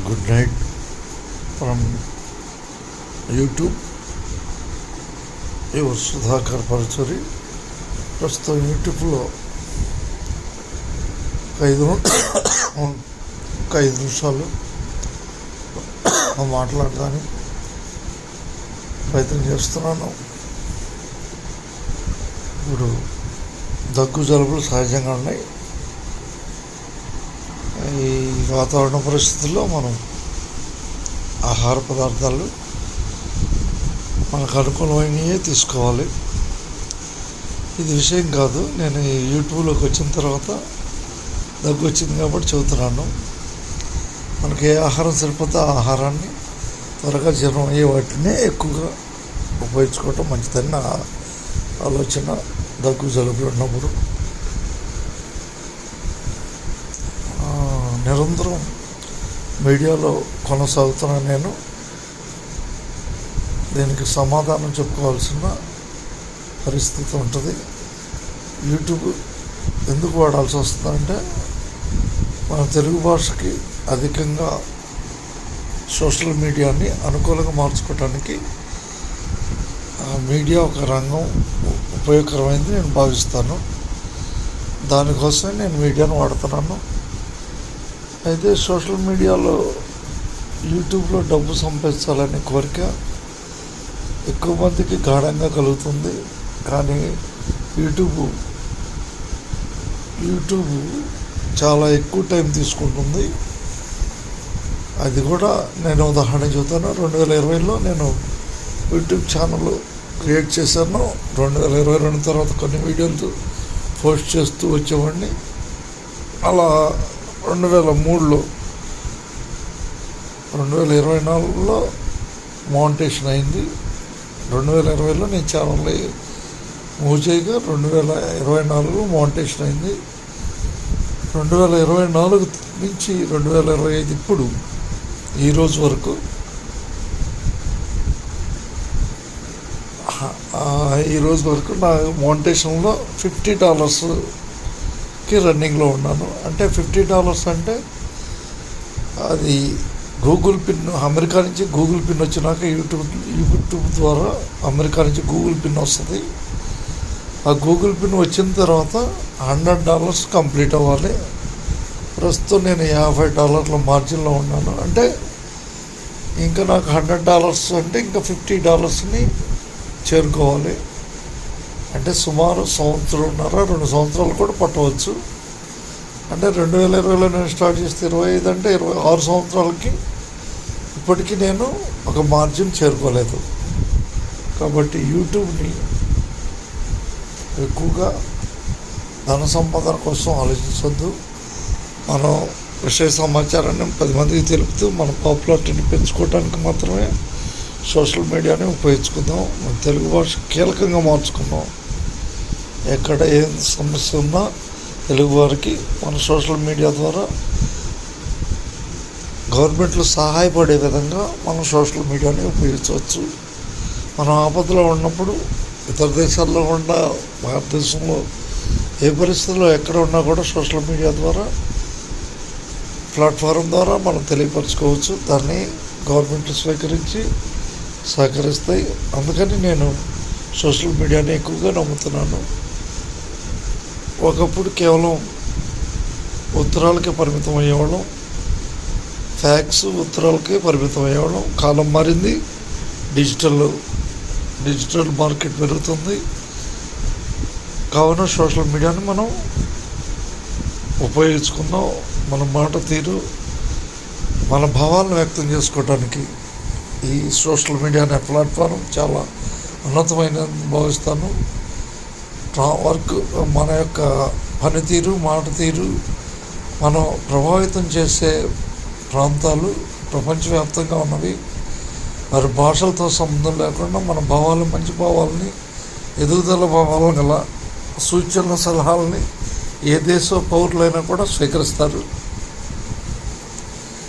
Good night from YouTube. Your Sudhakar Paruchuri. ప్రస్తుతం యూట్యూబ్లో ఒక 5 నిమిషాలు మాట్లాడడానికి ప్రయత్నం చేస్తున్నాను. ఇప్పుడు దగ్గు జలుబులు సహజంగా ఉన్నాయి. ఈ వాతావరణ పరిస్థితుల్లో మనం ఆహార పదార్థాలు మనకు అనుకూలమైనవే తీసుకోవాలి. ఇది విషయం కాదు, నేను ఈ యూట్యూబ్లోకి వచ్చిన తర్వాత దగ్గు వచ్చింది కాబట్టి చెబుతున్నాను. మనకి ఏ ఆహారం సరిపోతే ఆ ఆహారాన్ని త్వరగా జీర్ణం అయ్యే వాటినే ఎక్కువగా ఉపయోగించుకోవటం మంచిదని నా ఆలోచన. దగ్గు జలుబులు ఉన్నప్పుడు నిరంతరం మీడియాలో కొనసాగుతున్న నేను దీనికి సమాధానం చెప్పుకోవాల్సిన పరిస్థితి ఉంటుంది. యూట్యూబ్ ఎందుకు వాడాల్సి వస్తుందంటే, మన తెలుగు భాషకి అధికంగా సోషల్ మీడియాని అనుకూలంగా మార్చుకోవటానికి మీడియా ఒక రంగం ఉపయోగకరమైంది నేను భావిస్తాను. దానికోసమే నేను మీడియాను వాడుతున్నాను. అయితే సోషల్ మీడియాలో యూట్యూబ్లో డబ్బు సంపాదించాలనే కోరిక ఎక్కువ మందికి గాఢంగా కలుగుతుంది. కానీ యూట్యూబ్ చాలా ఎక్కువ టైం తీసుకుంటుంది. అది కూడా నేను ఉదాహరణ చెబుతాను. 2020లో నేను యూట్యూబ్ ఛానల్ క్రియేట్ చేశాను. 2022 తర్వాత కొన్ని వీడియోలు పోస్ట్ చేస్తూ వచ్చేవాడిని. అలా 2003లో 2024లో మౌంటేషన్ అయింది. 2020లో నేను ఛానల్ మూవ్ చేయగా 2024లో మౌంటేషన్ అయింది. 2024 నుంచి 2025 ఇప్పుడు ఈరోజు వరకు నా మౌంటేషన్లో $50కి రన్నింగ్లో ఉన్నాను. అంటే $50 అంటే అది గూగుల్ పిన్, అమెరికా నుంచి గూగుల్ పిన్ వచ్చినాక యూట్యూబ్ ద్వారా అమెరికా నుంచి గూగుల్ పిన్ వస్తుంది. ఆ గూగుల్ పిన్ వచ్చిన తర్వాత $100 కంప్లీట్ అవ్వాలి. ప్రస్తుతం నేను $50 మార్జిన్లో ఉన్నాను. అంటే ఇంకా నాకు $100 అంటే ఇంకా $50ని చేరుకోవాలి. అంటే సుమారు 1.5-2 సంవత్సరాలు కూడా పట్టవచ్చు. అంటే 2020లో నేను స్టార్ట్ చేస్తే 25 అంటే 26 సంవత్సరాలకి ఇప్పటికీ నేను ఒక మార్జిన్ చేరుకోలేదు. కాబట్టి యూట్యూబ్ని ఎక్కువగా ధన సంపాదన కోసం ఆలోచించవద్దు. మనం విషయ సమాచారాన్ని 10 మందికి తెలుపుతూ మన పాపులారిటీని పెంచుకోవడానికి మాత్రమే సోషల్ మీడియాని ఉపయోగించుకుందాం. మన తెలుగు భాష కీలకంగా మార్చుకుందాం. ఎక్కడ ఏం సమస్య ఉన్నా తెలుగు వారికి మన సోషల్ మీడియా ద్వారా గవర్నమెంట్లు సహాయపడే విధంగా మనం సోషల్ మీడియాని ఉపయోగించవచ్చు. మనం ఆపదలో ఉన్నప్పుడు ఇతర దేశాల్లో ఉన్న భారతదేశంలో ఏ పరిస్థితుల్లో ఎక్కడ ఉన్నా కూడా సోషల్ మీడియా ద్వారా ప్లాట్ఫారం ద్వారా మనం తెలియపరచుకోవచ్చు. దాన్ని గవర్నమెంట్ స్వీకరించి సహకరిస్తాయి. అందుకని నేను సోషల్ మీడియాని ఎక్కువగా నమ్ముతున్నాను. ఒకప్పుడు కేవలం ఉత్తరాలకే పరిమితం అయ్యేవాళ్ళం, ఫ్యాక్స్ ఉత్తరాలకే పరిమితం అయ్యేవాళ్ళం. కాలం మారింది, డిజిటల్ మార్కెట్ పెరుగుతుంది. కావున సోషల్ మీడియాని మనం ఉపయోగించుకుందాం. మన మాట తీరు, మన భావాలను వ్యక్తం చేసుకోవడానికి ఈ సోషల్ మీడియా అనే ప్లాట్ఫారం చాలా ఉన్నతమైన భావిస్తాను. మన యొక్క పనితీరు, మాట తీరు మనం ప్రభావితం చేసే ప్రాంతాలు ప్రపంచవ్యాప్తంగా ఉన్నవి. మరి భాషలతో సంబంధం లేకుండా మన భావాలు, మంచి భావాలని, ఎదుగుదల భావాలను గల సూచనల సలహాలని ఏ దేశ పౌరులైనా కూడా స్వీకరిస్తారు.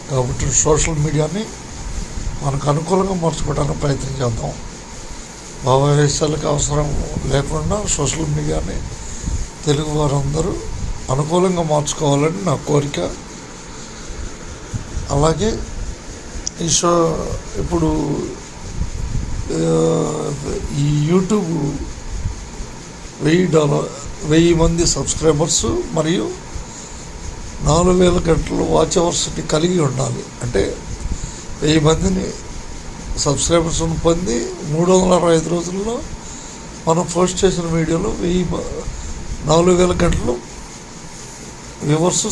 కాబట్టి సోషల్ మీడియాని మనకు అనుకూలంగా మార్చుకోవడానికి ప్రయత్నం చేద్దాం. భావావేశాలకు అవసరం లేకుండా సోషల్ మీడియాని తెలుగు వారందరూ అనుకూలంగా మార్చుకోవాలని నా కోరిక. అలాగే ఈ షో ఇప్పుడు ఈ యూట్యూబ్ $1000 మంది సబ్స్క్రైబర్స్ మరియు 4000 గంటలు వాచ్ అవర్స్ని కలిగి ఉండాలి. అంటే 1000 మందిని సబ్స్క్రైబర్స్ను పొంది 365 రోజుల్లో మనం పోస్ట్ చేసిన వీడియోలో 4000 గంటలు వ్యూవర్స్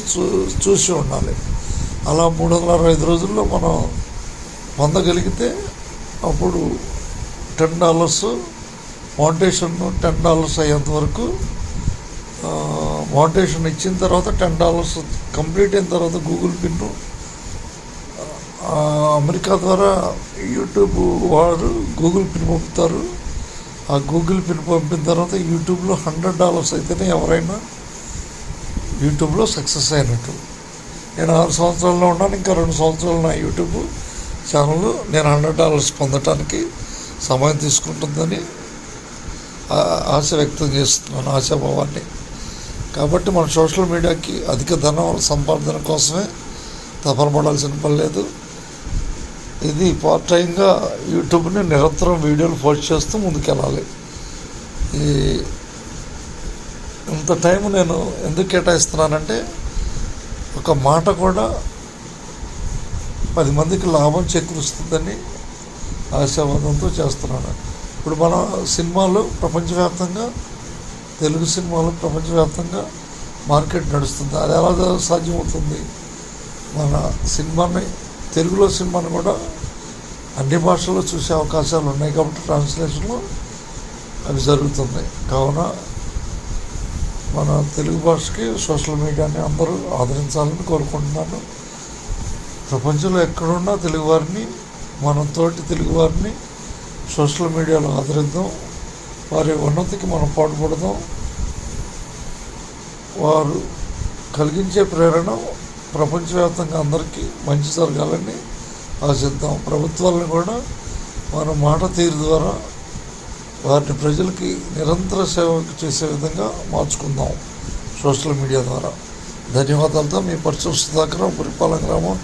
చూసి ఉండాలి. అలా 365 రోజుల్లో మనం పొందగలిగితే అప్పుడు $10 మౌంటేషన్ $10 అయ్యేంత వరకు మౌంటేషన్ ఇచ్చిన తర్వాత $10 కంప్లీట్ అయిన తర్వాత గూగుల్ పిన్ను అమెరికా ద్వారా యూట్యూబ్ వారు గూగుల్ పిన్ పంపుతారు. ఆ గూగుల్ పిన్ పంపిన తర్వాత యూట్యూబ్లో $100 అయితేనే ఎవరైనా యూట్యూబ్లో సక్సెస్ అయినట్టు. నేను 6 సంవత్సరాల్లో ఉన్నాను, ఇంకా 2 సంవత్సరాలు నా యూట్యూబ్ ఛానల్ నేను $100 పొందటానికి సమయం తీసుకుంటుందని ఆశ వ్యక్తం చేస్తున్నాను, ఆశాభావాన్ని. కాబట్టి మన సోషల్ మీడియాకి అధిక ధనం సంపాదన కోసమే తపన పడాల్సిన పని లేదు. ఇది పార్ట్ టైంగా యూట్యూబ్ని నిరంతరం వీడియోలు పోస్ట్ చేస్తూ ముందుకెళ్ళాలి. ఇంత టైం నేను ఎందుకు కేటాయిస్తున్నానంటే ఒక మాట కూడా 10 మందికి లాభం చేకూరుస్తుందని ఆశావాదంతో చేస్తున్నాను. ఇప్పుడు మన సినిమాలు ప్రపంచవ్యాప్తంగా, తెలుగు సినిమాలు ప్రపంచవ్యాప్తంగా మార్కెట్ నడుస్తుంది. అది ఎలా సాధ్యమవుతుంది? మన సినిమాని, తెలుగులో సినిమాని కూడా అన్ని భాషల్లో చూసే అవకాశాలు ఉన్నాయి కాబట్టి ట్రాన్స్లేషన్లో అవి జరుగుతున్నాయి. కావున మన తెలుగు భాషకి సోషల్ మీడియాని అందరూ ఆదరించాలని కోరుకుంటున్నాను. ప్రపంచంలో ఎక్కడున్నా తెలుగువారిని, మన తోటి తెలుగువారిని సోషల్ మీడియాలో ఆదరిద్దాం. వారి ఉన్నతికి మనం పాటుపడదాం. వారు కలిగించే ప్రేరణ ప్రపంచవ్యాప్తంగా అందరికీ మంచి జరగాలని ఆశిద్దాం. ప్రభుత్వాలను కూడా మన మాట తీరు ద్వారా వారిని ప్రజలకి నిరంతర సేవ చేసే విధంగా మార్చుకుందాం సోషల్ మీడియా ద్వారా. ధన్యవాదాలతో మీ పరిచయం సుధాకర్, పురిపాలెం గ్రామం,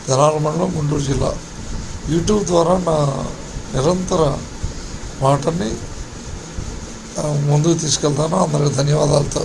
తెనాలి మండలం, గుంటూరు జిల్లా. యూట్యూబ్ ద్వారా నా నిరంతర మాటని ముందుకు తీసుకెళ్తాను. అందరికీ ధన్యవాదాలతో.